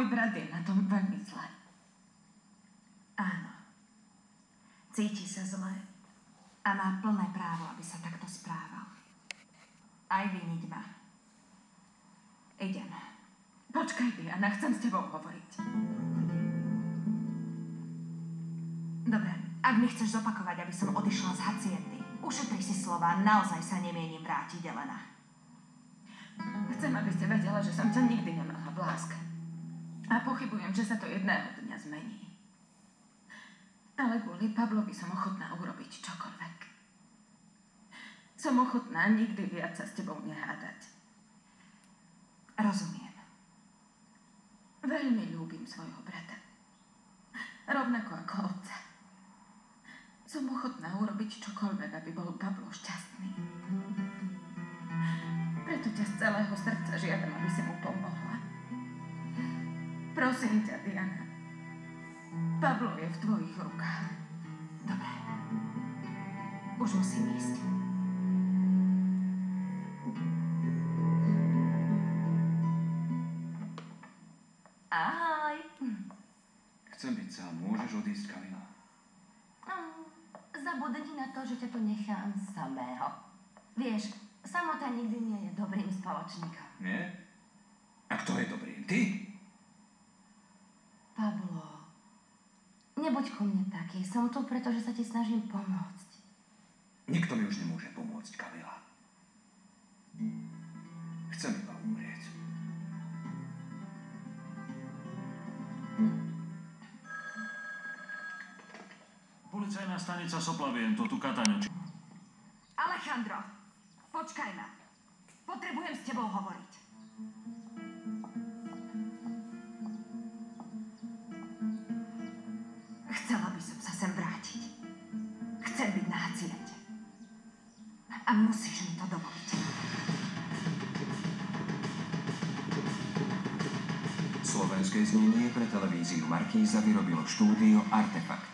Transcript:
Môj brat je na tom veľmi zle. Áno. Cíti sa zle a má plné právo, aby sa takto správal. Aj viniť ma. Idem. Počkaj, Diana, chcem s tebou hovoriť. Dobre, ak mi chceš zopakovať, aby som odišla z haciendy, ušetri si slova, naozaj sa nemienim vrátiť, Elena. Chcem, aby ste vedela, že som ťa nikdy nemala v láske. A pochybujem, že sa to jedného dňa zmení. Ale kvôli Pablovi som ochotná urobiť čokoľvek. Som ochotná nikdy viac sa s tebou nehádať. Rozumiem. Veľmi ľúbim svojho brata. Rovnako ako otca. Som ochotná urobiť čokoľvek, aby bol Pablo šťastný. Preto ťa z celého srdca žiadam, aby si mu pomohla. Prosím ťa, Diana. Pablo je v tvojich rukách. Dobre. Už musím ísť. Ahoj. Chcem byť sám. Môžeš odísť, Kamila? Zabudni na to, že ťa tu nechám samého. Vieš, samota nikdy nie je dobrým spoločníkom. Nie? A kto je dobrým? Ty? Pablo, nebuď ku mne taký. Som tu, pretože sa ti snažím pomôcť. Nikto mi už nemôže pomôcť, Kamila. Chcem iba umrieť. Policajná stanica Soplaviento, tu Kataňo. Alejandro, počkaj ma. Potrebujem s tebou hovoriť. Chcela by som sa sem vrátiť. Chcem byť na haciende. A musíš mi to dovoliť. Slovenské znenie pre televíziu Markíza vyrobilo štúdio Artefakt.